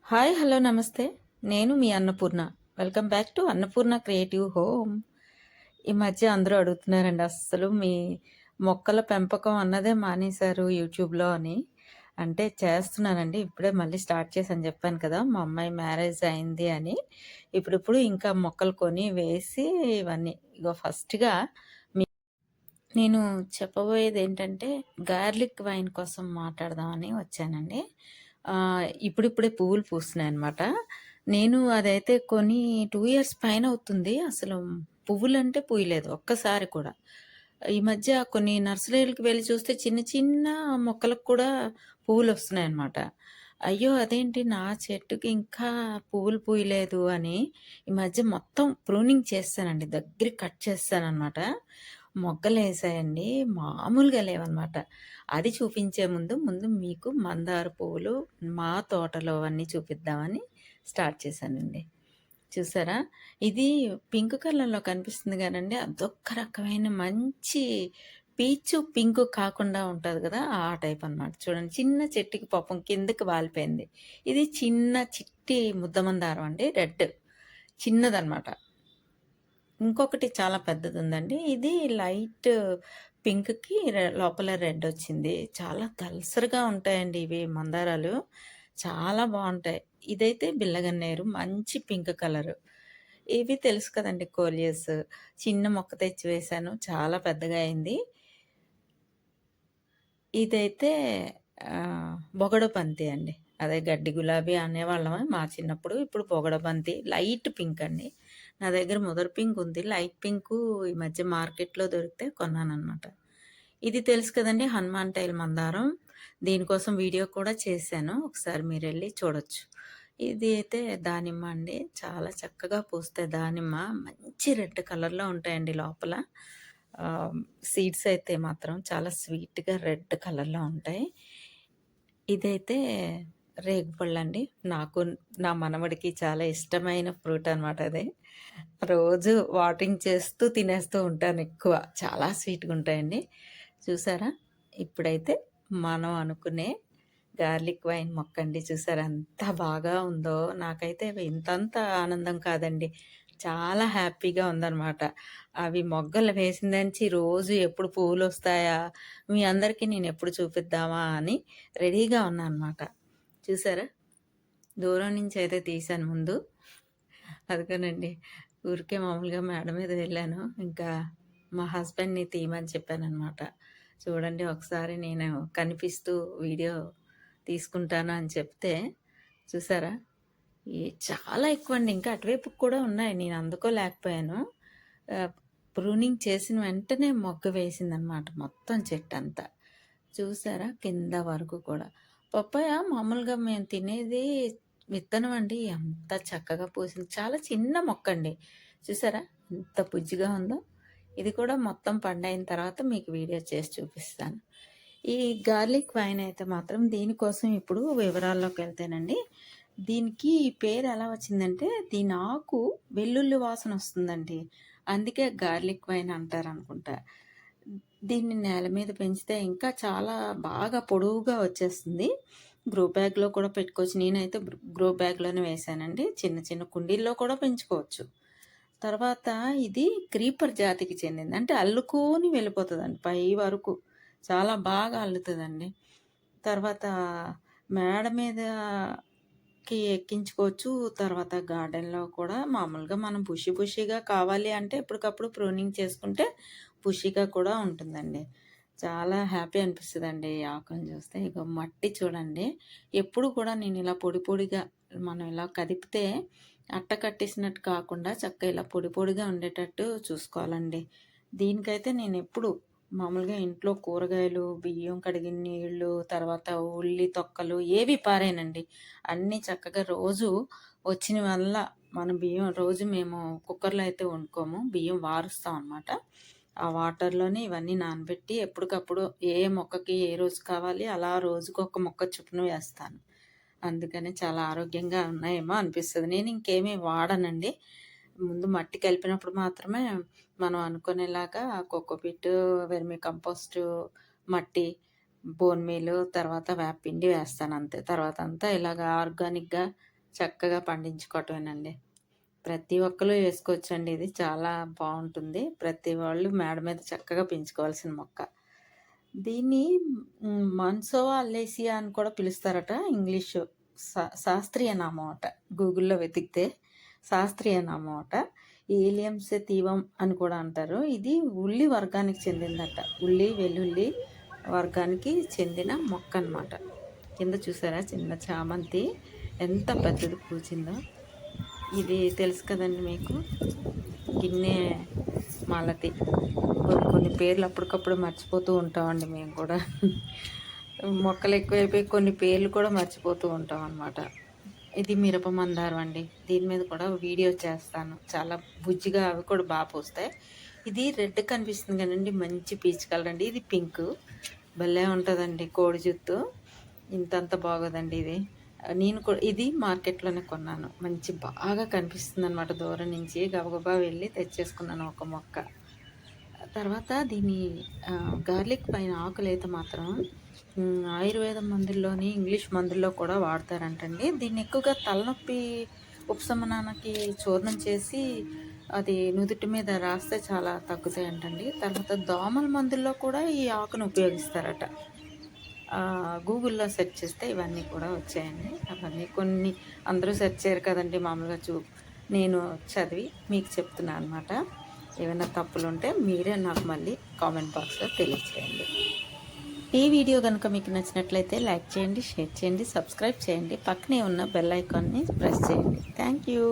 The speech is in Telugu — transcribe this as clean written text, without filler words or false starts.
Hi hello namaste. నేను మీ Annapurna. Welcome back to Annapurna creative home. ఈ మధ్య అందరూ అడుగుతున్నారండి, అస్సలు మీ మొక్కల పెంపకం అన్నదే మానేశారు యూట్యూబ్లో అని. అంటే చేస్తున్నానండి, ఇప్పుడే మళ్ళీ స్టార్ట్ చేశాను. చెప్పాను కదా మా అమ్మాయి మ్యారేజ్ అయింది అని. ఇప్పుడిప్పుడు ఇంకా మొక్కలు కొని వేసి ఇవన్నీ ఇగో ఫస్ట్గా నేను చెప్పబోయేది ఏంటంటే, గార్లిక్ వైన్ కోసం మాట్లాడదామని వచ్చానండి. ఇప్పుడిప్పుడే పువ్వులు పూస్తున్నాయన్నమాట. నేను అదైతే కొని 2 ఇయర్స్ పైన అవుతుంది. అసలు పువ్వులంటే పూయలేదు ఒక్కసారి కూడా. ఈ మధ్య కొన్ని నర్సరీలకి వెళ్ళి చూస్తే చిన్న చిన్న మొక్కలకు కూడా పువ్వులొస్తున్నాయన్నమాట. అయ్యో! అదేంటి నా చెట్టుకి ఇంకా పువ్వులు పూయలేదు అని ఈ మధ్య మొత్తం ప్రూనింగ్ చేశానండి. దగ్గరికి కట్ చేశాననమాట. మొగ్గలేసాయండి. మామూలుగా లేవనమాట. అది చూపించే ముందు మీకు మందార పువ్వులు మా తోటలో అన్నీ చూపిద్దామని స్టార్ట్ చేశానండి. చూసారా? ఇది పింక్ కలర్‌లో కనిపిస్తుంది గానండి, అదొక రకమైన మంచి పీచు పింకు కాకుండా ఉంటది గదా! ఆ టైప్ అనమాట. చూడండి, చిన్న చెట్టుకి పాపం కిందకి వాలిపోయింది. ఇది చిన్న చిట్టి ముద్దమందారం అండి, రెడ్ చిన్నదనమాట. ఇంకొకటి చాలా పెద్దదుందండి. ఇది లైట్ పింక్‌కి లోపల రెడ్ వచ్చింది. చాలా దళసరిగా ఉంటాయండి ఇవి మందారాలు. చాలా బావుంటాయి. ఇదైతే బిల్లగన్నేరు మంచి పింక్ కలరు. ఇవి తెలుసు కదండీ, కోలియస్. చిన్న మొక్క తెచ్చి వేశాను. చాలా పెద్దగా అయింది. ఇదైతే బొగడబంతి అండి. అదే గడ్డి గులాబీ అనేవాళ్ళం మా చిన్నప్పుడు. ఇప్పుడు బొగడబంతి లైట్ పింక్ అండి. నా దగ్గర ముదర పింక్ ఉంది. లైట్ పింకు ఈ మధ్య మార్కెట్‌లో దొరికితే కొన్నాననమాట. ఇది తెలుసు కదండీ, హనుమాన్ టైల్ మందారం. దీనికోసం వీడియో కూడా చేశాను. ఒకసారి మీరెళ్ళి చూడొచ్చు. ఇది అయితే దానిమ్మ అండి. చాలా చక్కగా పూస్తాయి దానిమ్మ. మంచి రెడ్ కలర్‌లో ఉంటాయండి లోపల. సీడ్స్ అయితే మాత్రం చాలా స్వీట్‌గా రెడ్ కలర్‌లో ఉంటాయి. ఇదైతే రేగిపళ్ళండి. నాకు, నా మనవడికి చాలా ఇష్టమైన ఫ్రూట్ అనమాట అది. రోజు వాటరింగ్ చేస్తూ తినేస్తూ ఉంటానెక్కువ. చాలా స్వీట్‌గుంటాయండి. చూసారా? ఇప్పుడైతే మనం అనుకునే గార్లిక్ వైన్ మొక్కండి. చూసారా ఎంత బాగా ఉందో! నాకైతే ఇంతంత ఆనందం కాదండి. చాలా హ్యాపీగా ఉందనమాట. అవి మొగ్గలు వేసిందంచి రోజు ఎప్పుడు పువ్వులొస్తాయా? మీ అందరికీ నేనెప్పుడు చూపిద్దామా అని రెడీగా ఉన్నా అనమాట. చూసారా? దూరం నుంచయితే తీశాను ముందు. అదిగోనండి, ఊరికే మామూలుగా మేడ మీద వెళ్ళాను. ఇంకా మా హస్బెండ్‌ని తీయమని చెప్పాననమాట. చూడండి, ఒకసారి నేను కనిపిస్తూ వీడియో తీసుకుంటాను అని చెప్తే, చూసారా? చాలా ఎక్కువండి. ఇంకా అటువైపుకి కూడా ఉన్నాయి. నేను అందుకోలేకపోయాను. ఆహ్, ప్రూనింగ్ చేసిన వెంటనే మొగ్గ వేసిందనమాట మొత్తం చెట్టంతా. చూసారా? కింద వరకు కూడా. పప్పాయ మామూలుగా మేము తినేది విత్తనం అండి. ఎంత చక్కగా పూసింది. చాలా చిన్న మొక్కండి. చూసారా? ఎంత బుజ్జిగా ఉందో? ఇది కూడా మొత్తం పండయిన తర్వాత మీకు వీడియో చేసి చూపిస్తాను. ఈ గార్లిక్ వైన్ అయితే మాత్రం దీనికోసం ఇప్పుడు వివరాల్లోకెళ్తేనండి, దీనికి పేరు ఎలా వచ్చిందంటే, దీని ఆకు వెల్లుల్లి వాసన వస్తుందండి. అందుకే గార్లిక్ వైన్ అంటారనుకుంటా. దీన్ని నేల మీద పెంచితే ఇంకా చాలా బాగా పొడవుగా వచ్చేస్తుంది. గ్రో బ్యాగ్‌లో కూడా పెట్టుకోవచ్చు. నేనైతే గ్రో బ్యాగ్‌లోనే వేశానండి. చిన్న చిన్న కుండీల్లో కూడా పెంచుకోవచ్చు. తర్వాత ఇది క్రీపర్ జాతికి చెందింది. అంటే అల్లుకొని వెళ్ళిపోతదండి పై వరకు. చాలా బాగా అల్లుతదండి. తర్వాత మేడ మీదకి ఎక్కించుకోవచ్చు. తర్వాత గార్డెన్‌లో కూడా మామూలుగా మనం బుషీగా కావాలి అంటే ఎప్పటికప్పుడు ప్రూనింగ్ చేసుకుంటే బుషీగా కూడా ఉంటుందండి. చాలా హ్యాపీ అనిపిస్తదండి ఈ ఆకుని చూస్తే. ఇగో మట్టి చూడండి. ఎప్పుడు కూడా నేను ఇలా పొడిగా మనం ఇలా కదిపితే అట్ట కట్టేసినట్టు కాకుండా చక్కగా ఇలా పొడిగా ఉండేటట్టు చూసుకోవాలండి. దీనికైతే నేనెప్పుడు మామూలుగా ఇంట్లో కూరగాయలు, బియ్యం కడిగిన నీళ్ళు, తర్వాత ఉల్లి తొక్కలు ఏవి పారేయనండి. అన్నీ చక్కగా రోజు వచ్చినవల్లా మన బియ్యం రోజు మేము కుక్కర్‌లో అయితే వండుకోము. బియ్యం వారుస్తాం అనమాట. ఆ వాటర్‌లోనే ఇవన్నీ నానబెట్టి ఎప్పటికప్పుడు ఏ మొక్కకి ఏ రోజు కావాలి అలా రోజుకొక మొక్క చొప్పున వేస్తాను. అందుకని చాలా ఆరోగ్యంగా ఉన్నాయేమో అనిపిస్తది. నేను ఇంకేమీ వాడనండి. ముందు మట్టి కలిపినప్పుడు మాత్రమే మనం అనుకునేలాగా కోకోపీట్, వెర్మి కంపోస్టు, మట్టి, బోన్ మీల్, తర్వాత వేపపిండి వేస్తానంతే. తర్వాతంతా ఇలాగ ఆర్గానిక్‌గా చక్కగా పండించుకోవటమేనండి. ప్రతి ఒక్కరు వేసుకోవచ్చండి. ఇది చాలా బాగుంటుంది. ప్రతి వాళ్ళు మేడ మీద చక్కగా పెంచుకోవాల్సిన మొక్క. దీన్ని మన్సోవా అల్లేసియా అని కూడా పిలుస్తారట. ఇంగ్లీషు శాస్త్రీయ నామం అట. గూగుల్లో వెతికితే శాస్త్రీయ నామం అట. ఏలియం సెతీవం అని కూడా అంటారు. ఇది ఉల్లి వర్గానికి చెందిందట. ఉల్లి వెల్లుల్లి వర్గానికి చెందిన మొక్క అన్నమాట. కింద చూసారా చిన్న చామంతి ఎంత పెద్దది పూచిందో. ఇది తెలుసు కదండి మీకు, గిన్నె మాలతి. కొన్ని పేర్లు అప్పటికప్పుడు మర్చిపోతూ ఉంటామండి మేము కూడా. మొక్కలు ఎక్కువైపోయి కొన్ని పేర్లు కూడా మర్చిపోతూ ఉంటాం అన్నమాట. ఇది మిరప మందారం అండి. దీని మీద కూడా వీడియో చేస్తాను. చాలా బుజ్జిగా అవి కూడా బాగా పూస్తాయి. ఇది రెడ్ కనిపిస్తుంది కదండి, మంచి పీచ్ కలర్ అండి. ఇది పింక్, భలే ఉంటుందండి. కోడి జుత్తు ఇంతంత బాగోదండి ఇది. నేను కూడా ఇది మార్కెట్లోనే కొన్నాను. మంచి బాగా కనిపిస్తుంది అనమాట. దూరం నుంచి గబగబా వెళ్ళి తెచ్చేసుకున్నాను ఒక మొక్క. తర్వాత దీని గార్లిక్ పైన ఆకులైతే మాత్రం ఆయుర్వేద మందుల్లోని ఇంగ్లీష్ మందుల్లో కూడా వాడతారంటండి. దీన్ని ఎక్కువగా తలనొప్పి ఉపశమనానికి చూర్ణం చేసి అది నుదుటి మీద రాస్తే చాలా తగ్గుతాయంటండి. తర్వాత దోమల మందుల్లో కూడా ఈ ఆకును ఉపయోగిస్తారట. గూగుల్లో సెర్చ్ చేస్తే ఇవన్నీ కూడా వచ్చాయండి. అవన్నీ కొన్ని అందరూ సెర్చ్ చేయరు కదండి, మామూలుగా నేను చదివి మీకు చెప్తున్నాను అనమాట. ఏమైనా తప్పులు ఉంటే మీరే నాకు మళ్ళీ కామెంట్ బాక్స్లో తెలియచేయండి. ఈ వీడియో కనుక మీకు నచ్చినట్లయితే లైక్ చేయండి, షేర్ చేయండి, సబ్స్క్రైబ్ చేయండి. పక్కనే ఉన్న బెల్ ఐకాన్ని ప్రెస్ చేయండి. Thank you.